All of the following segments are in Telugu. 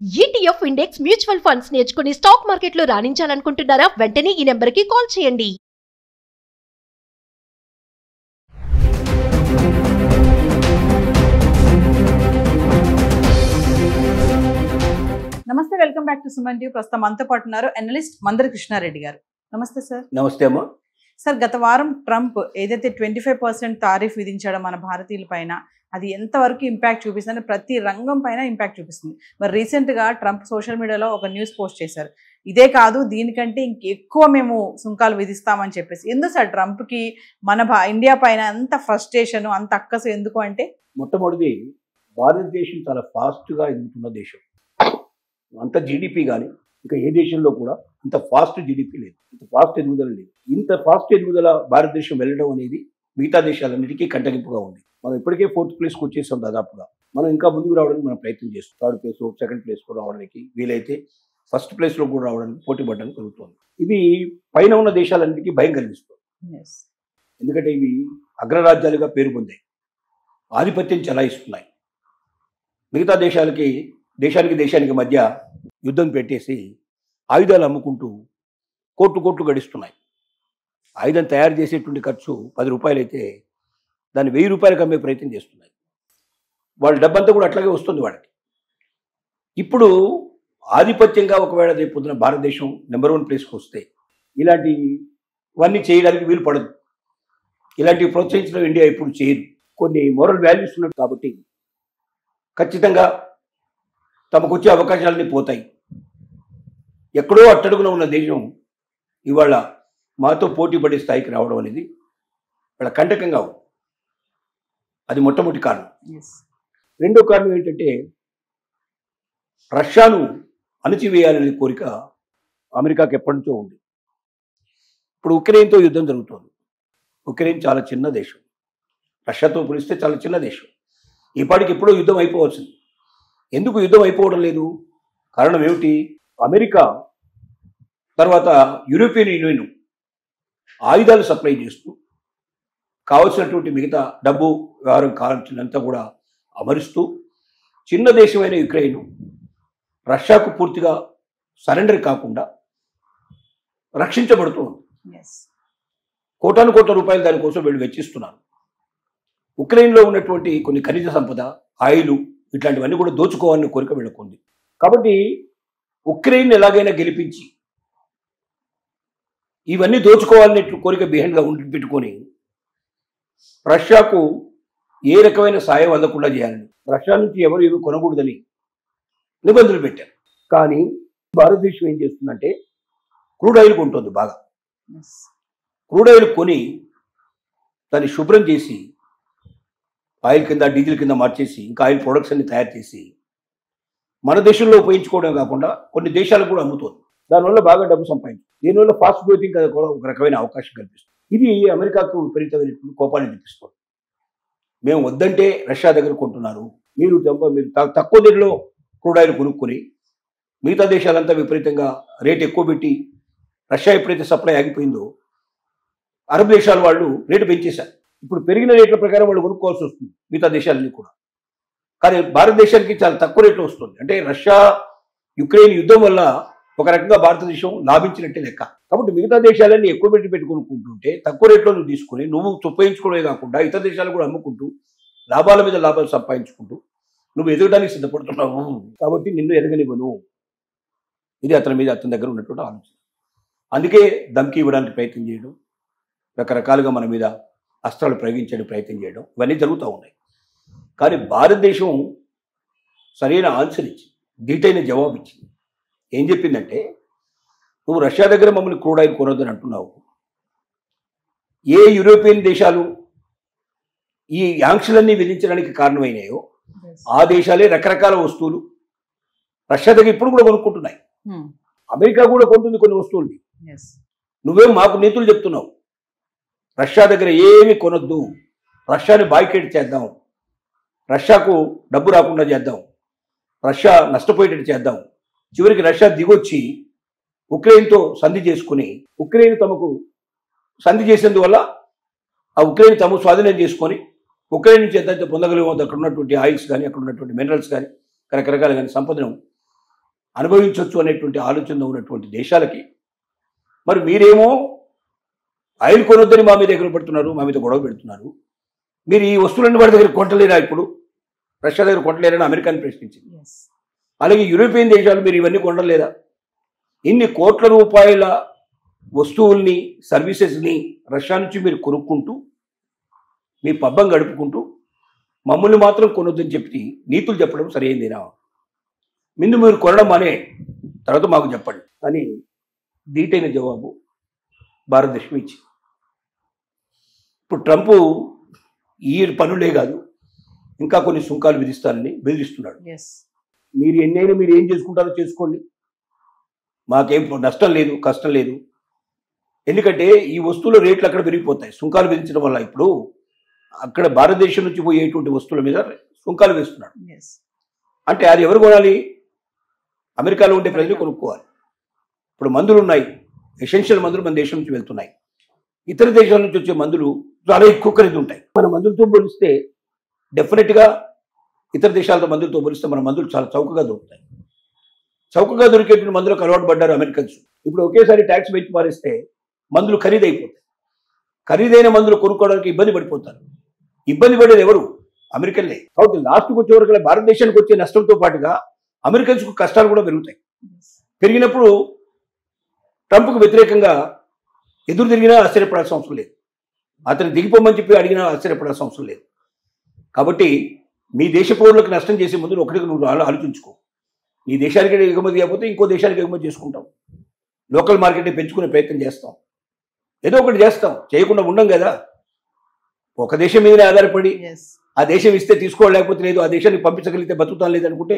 ETF ఇండెక్స్ మ్యూచువల్ ఫండ్స్ నేర్చుకుని స్టాక్ మార్కెట్లో రాణించాలనుకుంటున్నారా? వెంటనే ఈ నెంబర్కి కాల్ చేయండి. నమస్తే, welcome back to Suman TV. ప్రస్తుతం మనతో పాటు ఉన్నారు అనలిస్ట్ మందరి కృష్ణారెడ్డి గారు. నమస్తే సార్. నమస్తే అమ్మా. సార్, గత వారం ట్రంప్ ఏదైతే 25% తారీఫ్ విధించాడో మన భారతీయుల పైన, అది ఎంతవరకు ఇంపాక్ట్ చూపిస్తుంది? ప్రతి రంగం పైన ఇంపాక్ట్ చూపిస్తుంది. మరి రీసెంట్గా ట్రంప్ సోషల్ మీడియాలో ఒక న్యూస్ పోస్ట్ చేశారు. ఇదే కాదు, దీనికంటే ఇంకెక్కువ మేము సుంకాలు విధిస్తామని చెప్పేసి. ఎందుకు సార్ ట్రంప్కి మన ఇండియా పైన అంత ఫ్రస్ట్రేషన్, అంత అక్కసు ఎందుకు అంటే? మొట్టమొదటి, భారతదేశం చాలా ఫాస్ట్గా ఎదుగుతున్న దేశం. అంత జీడిపి కానీ ఇంకా ఏ దేశంలో కూడా ఇంత ఫాస్ట్ జీడిపి లేదు, ఇంత ఫాస్ట్ ఎదుగుదల లేదు. ఇంత ఫాస్ట్ ఎదుగుదల భారతదేశం వెళ్ళడం అనేది మిగతా దేశాలన్నిటికీ కంటగింపుగా ఉంది. మనం ఇప్పటికే 4th ప్లేస్కి వచ్చేసాం దాదాపుగా. మనం ఇంకా ముందుకు రావడానికి మనం ప్రయత్నం చేస్తాం. 3rd ప్లేస్, 2nd ప్లేస్కు రావడానికి, వీలైతే 1st ప్లేస్లో కూడా రావడానికి పోటీ పడడానికి జరుగుతుంది. ఇది పైన ఉన్న దేశాలన్నిటికీ భయం కలిగిస్తుంది. ఎందుకంటే ఇవి అగ్రరాజ్యాలుగా పేరు పొందాయి, ఆధిపత్యం చెలాయిస్తున్నాయి. మిగతా దేశానికి మధ్య యుద్ధం పెట్టేసి ఆయుధాలు అమ్ముకుంటూ కోట్లు గడిస్తున్నాయి. ఆయుధం తయారు చేసేటువంటి ఖర్చు 10 రూపాయలు అయితే దాన్ని 1000 రూపాయలకు అమ్మే ప్రయత్నం చేస్తున్నాయి. వాళ్ళ డబ్బంతా కూడా అట్లాగే వస్తుంది వాళ్ళకి. ఇప్పుడు ఆధిపత్యంగా ఒకవేళ రేపు పొద్దున భారతదేశం నెంబర్ 1 ప్లేస్కి వస్తే ఇలాంటివన్నీ చేయడానికి వీలు పడదు. ఇలాంటివి ప్రోత్సహించడం ఇండియా ఇప్పుడు చేయదు. కొన్ని మోరల్ వాల్యూస్ ఉన్నట్టు కాబట్టి ఖచ్చితంగా తమకు వచ్చే అవకాశాలన్నీ పోతాయి. ఎక్కడో అట్టడుగున ఉన్న దేశం ఇవాళ మాతో పోటీ పడే స్థాయికి రావడం అనేది వాళ్ళ కంటకంగా ఉంది. అది మొట్టమొదటి కారణం. రెండో కారణం ఏంటంటే, రష్యాను అణచివేయాలనే కోరిక అమెరికాకి ఎప్పటి నుంచో ఉంది. ఇప్పుడు ఉక్రెయిన్తో యుద్ధం జరుగుతోంది. ఉక్రెయిన్ చాలా చిన్న దేశం, రష్యాతో పోలిస్తే చాలా చిన్న దేశం. ఇప్పటికి ఎప్పుడో యుద్ధం అయిపోవచ్చింది. ఎందుకు యుద్ధం అయిపోవడం లేదు? కారణం ఏమిటి? అమెరికా తర్వాత యూరోపియన్ యూనియన్ ఆయుధాలు సప్లై చేస్తూ కావలసినటువంటి మిగతా డబ్బు వ్యవహారం కావాల్సినంతా కూడా అమరుస్తూ చిన్న దేశమైన యుక్రెయిన్ రష్యాకు పూర్తిగా సరెండర్ కాకుండా రక్షించబడుతుంది. కోటాను రూపాయలు దానికోసం వీళ్ళు వెచ్చిస్తున్నారు. ఉక్రెయిన్లో ఉన్నటువంటి కొన్ని ఖనిజ సంపద, ఆయిలు, ఇట్లాంటివన్నీ కూడా దోచుకోవాలని కోరిక వీళ్ళకుంది. కాబట్టి ఉక్రెయిన్ ఎలాగైనా గెలిపించి ఇవన్నీ దోచుకోవాలనే కోరిక బిహైండ్గా పెట్టుకొని రష్యాకు ఏ రకమైన సాయం అందకుండా చేయాలని, రష్యా నుంచి ఎవరు ఏమి కొనకూడదని నిబంధనలు పెట్టారు. కానీ భారతదేశం ఏం చేస్తుందంటే క్రూడ్ ఆయిల్ కొంటుంది బాగా. క్రూడ్ ఆయిల్ కొని దాన్ని శుభ్రం చేసి ఆయిల్ కింద, డీజిల్ కింద మార్చేసి ఇంకా ఆయిల్ ప్రొడక్ట్స్ అన్ని తయారు చేసి మన దేశంలో ఉపయోగించుకోవడం కాకుండా కొన్ని దేశాలకు కూడా అమ్ముతుంది. దానివల్ల బాగా డబ్బు సంపాదించింది. దీనివల్ల ఫాస్ట్ గ్రోతింగ్ కూడా ఒక రకమైన అవకాశం కల్పిస్తుంది. ఇది అమెరికాకు విపరీతమైనటువంటి కోపాన్ని తెప్పిస్తుంది. మేము వద్దంటే రష్యా దగ్గర కొంటున్నారు, మీరు తక్కువ ధరలో క్రూడ్ ఆయిల్ కొనుక్కొని మిగతా దేశాలంతా విపరీతంగా రేట్ ఎక్కువ పెట్టి, రష్యా ఎప్పుడైతే సప్లై ఆగిపోయిందో అరబ్ దేశాల వాళ్ళు రేటు పెంచేశారు. ఇప్పుడు పెరిగిన రేట్ల ప్రకారం వాళ్ళు కొనుక్కోవాల్సి వస్తుంది మిగతా దేశాలన్నీ కూడా. కానీ భారతదేశానికి చాలా తక్కువ రేట్లో వస్తుంది. అంటే రష్యా యుక్రెయిన్ యుద్ధం వల్ల ఒక రకంగా భారతదేశం లాభించినట్టే లెక్క. కాబట్టి మిగతా దేశాలన్నీ ఎక్కువ పెట్టి కొనుక్కుంటుంటే తక్కువ రేట్లో నువ్వు తీసుకుని నువ్వు ఉపయోగించుకోవడమే కాకుండా ఇతర దేశాలు కూడా అమ్ముకుంటూ లాభాల మీద లాభాలు సంపాదించుకుంటూ నువ్వు ఎదగడానికి సిద్ధపడుతున్నావు. కాబట్టి నిన్ను ఎదగనివ్వను. ఇది అతని దగ్గర ఉన్నటువంటి ఆలోచన. అందుకే ధమ్కి ఇవ్వడానికి ప్రయత్నం చేయడం, రకరకాలుగా మన మీద అస్త్రాలు ప్రయోగించడానికి ప్రయత్నం చేయడం, ఇవన్నీ జరుగుతూ ఉన్నాయి. కానీ భారతదేశం సరైన ఆన్సర్ ఇచ్చింది, ధీటైన జవాబు ఇచ్చింది. ఏం చెప్పిందంటే, నువ్వు రష్యా దగ్గర మమ్మల్ని క్రూడ్ ఆయిల్ కొనొద్దని అంటున్నావు. ఏ యూరోపియన్ దేశాలు ఈ ఆంక్షలన్నీ విధించడానికి కారణమైనాయో ఆ దేశాలే రకరకాల వస్తువులు రష్యా దగ్గర ఇప్పుడు కూడా కొనుక్కుంటున్నాయి. అమెరికా కూడా కొంటుంది కొన్ని వస్తువుల్ని. నువ్వేం మాకు నీతులు చెప్తున్నావు? రష్యా దగ్గర ఏమి కొనొద్దు, రష్యాని బాయ్కాట్ చేద్దాం, రష్యాకు డబ్బు రాకుండా చేద్దాం, రష్యా నష్టపోయేటట్టు చేద్దాం. చివరికి రష్యా దిగొచ్చి ఉక్రెయిన్తో సంధి చేసుకుని, ఉక్రెయిన్ తమకు సంధి చేసేందువల్ల ఆ ఉక్రెయిన్ తమ స్వాధీనం చేసుకొని ఉక్రెయిన్ నుంచి ఎంత పొందగలిగో అక్కడ ఉన్నటువంటి ఆయిల్స్ కానీ, అక్కడ ఉన్నటువంటి మినరల్స్ కానీ, రకరకాల కానీ సంపదను అనుభవించవచ్చు అనేటువంటి ఆలోచన ఉన్నటువంటి దేశాలకి మరి మీరేమో ఆయిల్ కొనొద్దని మా మీద ఎగురు పెడుతున్నారు, మా మీద గొడవ పెడుతున్నారు. మీరు ఈ వస్తువులన్నీ వాడి దగ్గర కొంటలేరా? ఇప్పుడు రష్యా దగ్గర కొంటలేరని అమెరికాని ప్రశ్నించింది. అలాగే యూరోపియన్ దేశాలు మీరు ఇవన్నీ కొనలేదా? ఇన్ని కోట్ల రూపాయల వస్తువుల్ని, సర్వీసెస్ని రష్యా నుంచి మీరు కొనుక్కుంటూ మీ పబ్బం గడుపుకుంటూ మమ్మల్ని మాత్రం కొనొద్దని చెప్పి నీతులు చెప్పడం సరైందిరా? ముందు మీరు కొనడం అనే తర్వాత మాకు చెప్పండి అని ధీటైన జవాబు భారతదేశం ఇచ్చింది. ఇప్పుడు ట్రంప్ ఈ పనులే కాదు ఇంకా కొన్ని సుంకాలు విధిస్తానని బెదిరిస్తున్నాడు. మీరు ఎన్నైనా మీరు ఏం చేసుకుంటారో చేసుకోండి, మాకేం నష్టం లేదు, కష్టం లేదు. ఎందుకంటే ఈ వస్తువుల రేట్లు అక్కడ పెరిగిపోతాయి సుంకాలు విధించడం వల్ల. ఇప్పుడు అక్కడ భారతదేశం నుంచి పోయేటువంటి వస్తువుల మీద సుంకాలు వేస్తున్నాడు. అంటే అది ఎవరు కొనాలి? అమెరికాలో ఉండే ప్రజలు కొనుక్కోవాలి. ఇప్పుడు మందులు ఉన్నాయి, ఎసెన్షియల్ మందులు మన దేశం నుంచి వెళ్తున్నాయి. ఇతర దేశాల నుంచి వచ్చే మందులు చాలా ఎక్కువ ఖరీదు ఉంటాయి. మన మందులతో పోలిస్తే డెఫినెట్గా ఇతర దేశాలతో మందులతో పోలిస్తే మన మందులు చాలా చౌకగా దొరుకుతాయి. చౌకగా దొరికేటువంటి మందులకు అలవాటు పడ్డారు అమెరికన్స్. ఇప్పుడు ఒకేసారి ట్యాక్స్ పెంచి పారిస్తే మందులు ఖరీదైపోతాయి. ఖరీదైన మందులు కొనుక్కోవడానికి ఇబ్బంది పడిపోతారు. ఇబ్బంది పడేది ఎవరు? అమెరికన్లే. కాబట్టి లాస్ట్కి వచ్చే వరకు భారతదేశానికి వచ్చే నష్టంతో పాటుగా అమెరికన్స్కు కష్టాలు కూడా పెరుగుతాయి. పెరిగినప్పుడు ట్రంప్కు వ్యతిరేకంగా ఎదురు తిరిగినా ఆశ్చర్యపడాల్సిన అవసరం లేదు, అతను దిగిపోమని చెప్పి అడిగినా ఆశ్చర్యపడాల్సిన అవసరం లేదు. కాబట్టి మీ దేశ పౌరులకు నష్టం చేసే ముందు ఒకటికి నువ్వు ఆలోచించుకో. నీ దేశానికి ఎగుమతి కాకపోతే ఇంకో దేశానికి ఎగుమతి చేసుకుంటాం, లోకల్ మార్కెట్ని పెంచుకునే ప్రయత్నం చేస్తాం, ఏదో ఒకటి చేస్తాం, చేయకుండా ఉండం కదా. ఒక దేశం మీదనే ఆధారపడి ఆ దేశం ఇస్తే తీసుకోలేకపోతే లేదు, ఆ దేశానికి పంపించగలిగితే బతుకుతాం లేదనుకుంటే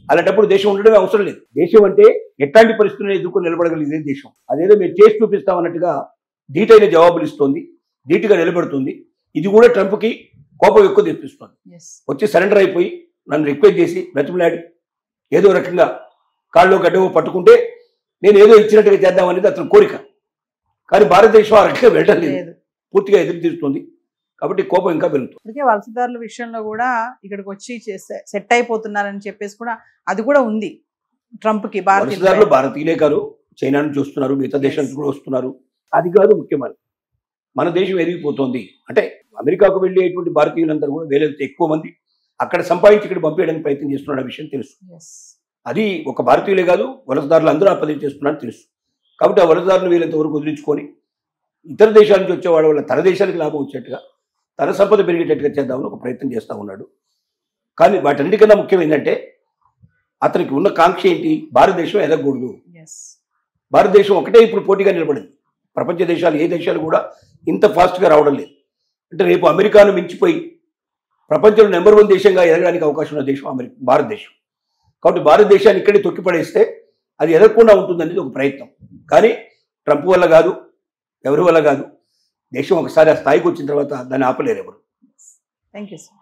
అలాంటప్పుడు దేశం ఉండడమే అవసరం లేదు. దేశం అంటే ఎట్లాంటి పరిస్థితులను ఎదుర్కొని నిలబడగలిగే దేశం. అదేదో మీరు చేసి చూపిస్తాం అన్నట్టుగా ధీటైన జవాబులు ఇస్తుంది, ధీటుగా నిలబడుతుంది. ఇది కూడా ట్రంప్కి కోపం ఎక్కువ తెప్పిస్తుంది. వచ్చి సరెండర్ అయిపోయి నన్ను రిక్వెస్ట్ చేసి బ్రతిమలాడి ఏదో రకంగా కాళ్ళు గడ్డవో పట్టుకుంటే నేను ఏదో ఇచ్చినట్టుగా చేద్దామనేది అతని కోరిక. కానీ భారతదేశం ఆ రకంగా వెళ్ళడం లేదు, పూర్తిగా ఎదురు తీరుతుంది. కాబట్టి కోపం ఇంకా పెరుగుతుంది. అందుకే వలసదారుల విషయంలో కూడా ఇక్కడికి వచ్చి సెట్ అయిపోతున్నారని చెప్పేసి కూడా అది కూడా ఉంది ట్రంప్కి. వలసదారులు భారతీయులే కాదు, చైనా నుంచి వస్తున్నారు, మిగతా దేశాల నుంచి కూడా వస్తున్నారు. అది కాదు ముఖ్యమైన, మన దేశం ఎదిగిపోతుంది. అంటే అమెరికాకు వెళ్ళేటువంటి భారతీయులందరూ కూడా వేలతో ఎక్కువ మంది అక్కడ సంపాదించి ఇక్కడ పంపించడానికి ప్రయత్నం చేస్తున్న విషయం తెలుసు. అది ఒక భారతీయులే కాదు, వలసదారులు అందరూ ఆ పని చేస్తున్నారని తెలుసు. కాబట్టి ఆ వలసదారులు వీళ్ళంత వరకు వదిలించుకొని ఇతర దేశాల నుంచి వచ్చేవాడు వల్ల తన దేశానికి లాభం వచ్చేట్టుగా, తన సంపద పెరిగేటట్టుగా చేద్దామని ఒక ప్రయత్నం చేస్తూ ఉన్నాడు. కానీ వాటన్నిటికన్నా ముఖ్యం ఏంటంటే అతనికి ఉన్న కాంక్ష ఏంటి? భారతదేశం ఎదగకూడదు. భారతదేశం ఒకటే ఇప్పుడు పోటీగా నిలబడింది. ప్రపంచ దేశాలు ఏ దేశాలు కూడా ఇంత ఫాస్ట్గా రావడం లేదు. అంటే రేపు అమెరికాను మించిపోయి ప్రపంచంలో నెంబర్ 1 దేశంగా ఎదగడానికి అవకాశం ఉన్న దేశం భారతదేశం. కాబట్టి భారతదేశాన్ని ఇక్కడే తొక్కిపడేస్తే అది ఎదగకుండా ఉంటుందనేది ఒక ప్రయత్నం. కానీ ట్రంప్ వల్ల కాదు, ఎవరి వల్ల కాదు. దేశం ఒకసారి ఆ స్థాయికి వచ్చిన తర్వాత దాన్ని ఆపలేరు ఎవరు. Thank you sir.